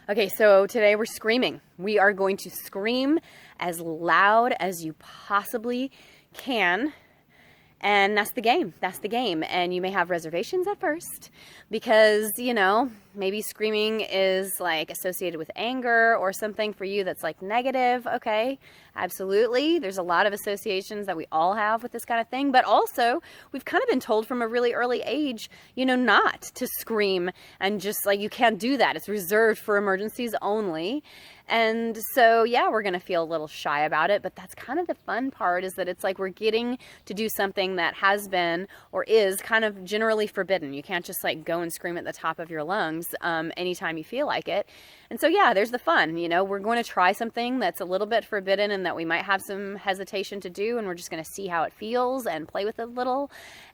Okay, so today we're screaming. We are going to scream as loud as you possibly can. And that's the game. That's the game. And you may have reservations at first because, maybe screaming is like associated with anger or something for you that's like negative. Okay, absolutely. There's a lot of associations that we all have with this kind of thing. But also, we've kind of been told from a really early age, not to scream and just like you can't do that. It's reserved for emergencies only. And so, yeah, we're going to feel a little shy about it, but that's kind of the fun part is that it's like we're getting to do something that has been or is kind of generally forbidden. You can't just like go and scream at the top of your lungs anytime you feel like it. And so, yeah, there's the fun. We're going to try something that's a little bit forbidden and that we might have some hesitation to do, and we're just going to see how it feels and play with it a little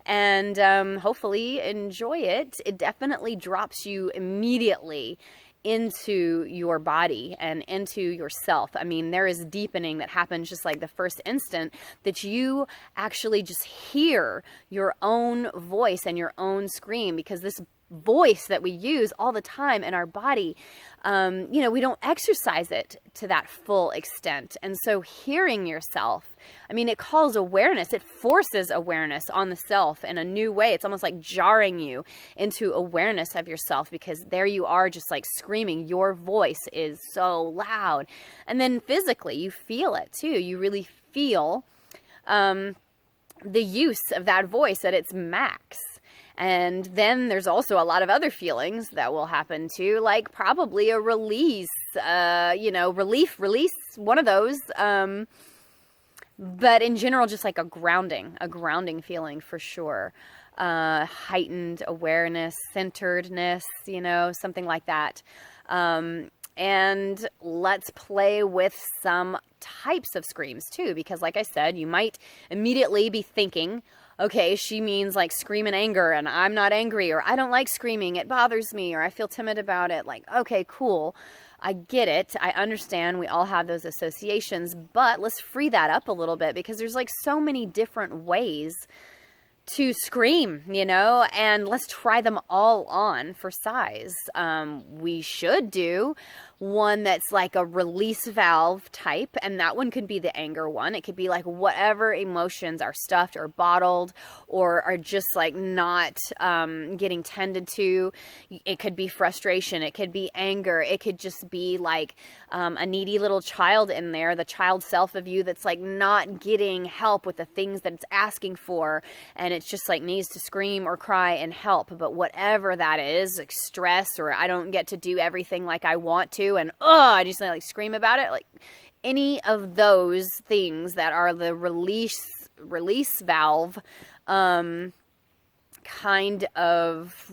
and hopefully enjoy it. It definitely drops you immediately into your body and into yourself. I mean, there is deepening that happens just like the first instant that you actually just hear your own voice and your own scream, because this voice that we use all the time in our body, we don't exercise it to that full extent. And so hearing yourself, it calls awareness. It forces awareness on the self in a new way. It's almost like jarring you into awareness of yourself, because there you are just like screaming. Your voice is so loud. And then physically, you feel it too. You really feel the use of that voice at its max. And then there's also a lot of other feelings that will happen too, like probably a release, release, one of those. But in general, just like a grounding feeling for sure. Heightened awareness, centeredness, something like that. And let's play with some types of screams too, because like I said, you might immediately be thinking, okay, she means like scream in anger and I'm not angry, or I don't like screaming, it bothers me, or I feel timid about it. Like, okay, cool. I get it. I understand. We all have those associations, but let's free that up a little bit, because there's like so many different ways to scream, and let's try them all on for size. We should do one that's like a release valve type, and that one could be the anger one. It could be like whatever emotions are stuffed or bottled or are just like not getting tended to. It could be frustration. It could be anger. It could just be like a needy little child in there, the child self of you that's like not getting help with the things that it's asking for, and it's just like needs to scream or cry and help. But whatever that is, like stress, or I don't get to do everything like I want to, and I just like scream about it. Like any of those things that are the release valve kind of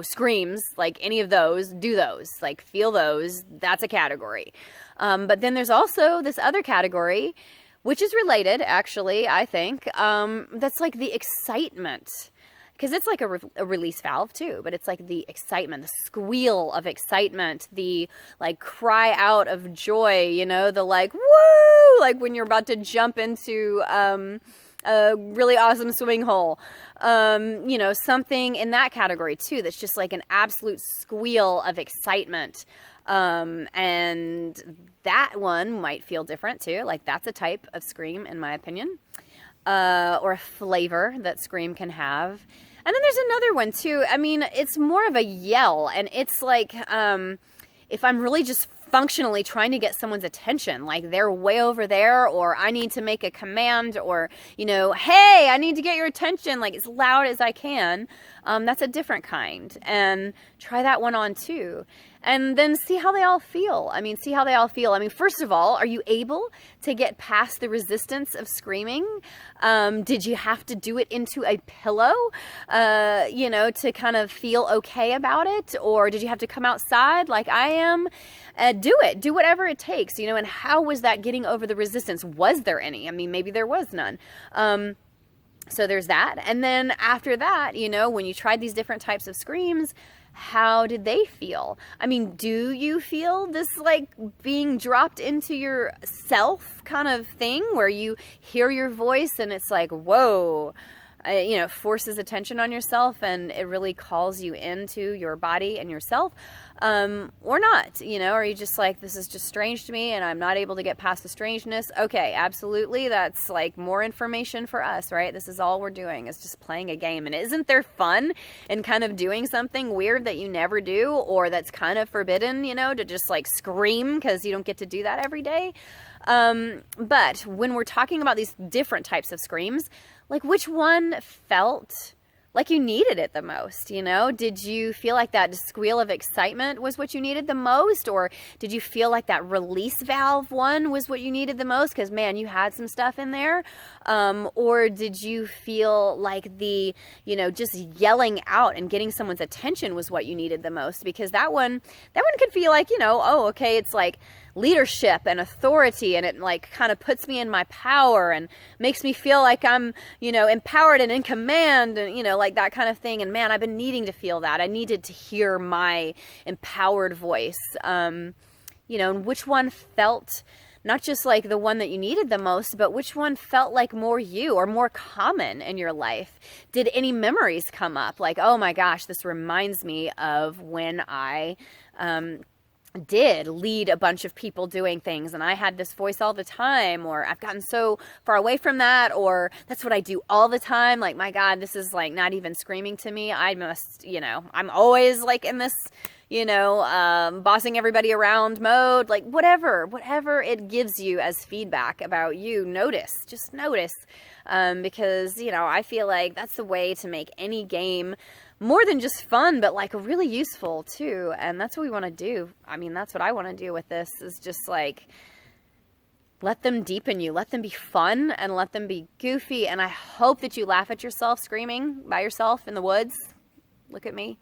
screams, like any of those, do those, like feel those. That's a category. But then there's also this other category, which is related, actually, I think, that's like the excitement. Because it's like a release valve too, but it's like the excitement, the squeal of excitement, the like cry out of joy, the like, woo, like when you're about to jump into a really awesome swimming hole, something in that category too, that's just like an absolute squeal of excitement. And that one might feel different too. Like that's a type of scream, in my opinion, or a flavor that scream can have. And then there's another one too. It's more of a yell, and it's like, if I'm really just functionally trying to get someone's attention, like they're way over there, or I need to make a command, or, hey, I need to get your attention, like as loud as I can. That's a different kind, and try that one on too. And then see how they all feel. First of all, are you able to get past the resistance of screaming? Did you have to do it into a pillow, to kind of feel okay about it? Or did you have to come outside like I am? Do it. Do whatever it takes, and how was that getting over the resistance? Was there any? Maybe there was none. So there's that. And then after that, when you tried these different types of screams, how did they feel? Do you feel this like being dropped into your self kind of thing where you hear your voice and it's like, whoa, forces attention on yourself and it really calls you into your body and yourself? or not, you know, are you just like, this is just strange to me and I'm not able to get past the strangeness? Okay, absolutely. That's like more information for us, right? This is all we're doing, is just playing a game. And isn't there fun in kind of doing something weird that you never do, or that's kind of forbidden, you know, to just like scream because you don't get to do that every day? But when we're talking about these different types of screams, like which one felt like you needed it the most, you know? Did you feel like that squeal of excitement was what you needed the most? Or did you feel like that release valve one was what you needed the most? Because, man, you had some stuff in there. Or did you feel like the, you know, just yelling out and getting someone's attention was what you needed the most? Because that one could feel like, you know, oh, okay, it's like leadership and authority, and it like kind of puts me in my power and makes me feel like I'm, you know, empowered and in command, and, you know, like that kind of thing. And man, I've been needing to feel that. I needed to hear my empowered voice. You know, and which one felt not just like the one that you needed the most, but which one felt like more you or more common in your life? Did any memories come up? Like, oh my gosh, this reminds me of when I, did lead a bunch of people doing things and I had this voice all the time, or I've gotten so far away from that, or that's what I do all the time. Like, my God, this is like not even screaming to me. I must, you know, I'm always like in this, you know, bossing everybody around mode, like whatever it gives you as feedback about you, just notice. Because, you know, I feel like that's the way to make any game more than just fun, but like really useful too. And that's what we want to do. I mean, that's what I want to do with this, is just like, let them deepen you, let them be fun, and let them be goofy. And I hope that you laugh at yourself screaming by yourself in the woods. Look at me.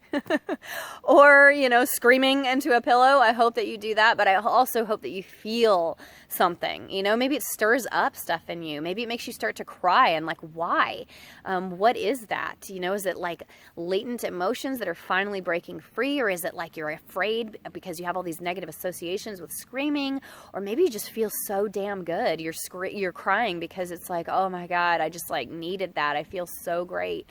Or, you know, screaming into a pillow. I hope that you do that, but I also hope that you feel something. You know, maybe it stirs up stuff in you. Maybe it makes you start to cry, and like, why? What is that? You know, is it like latent emotions that are finally breaking free? Or is it like you're afraid because you have all these negative associations with screaming? Or maybe you just feel so damn good. You're crying because it's like, oh my God, I just like needed that. I feel so great.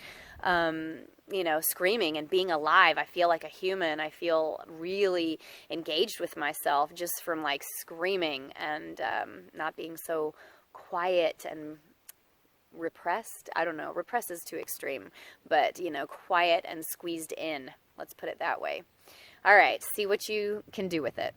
You know, screaming and being alive. I feel like a human. I feel really engaged with myself just from like screaming and not being so quiet and repressed. I don't know. Repressed is too extreme, but, you know, quiet and squeezed in. Let's put it that way. All right. See what you can do with it.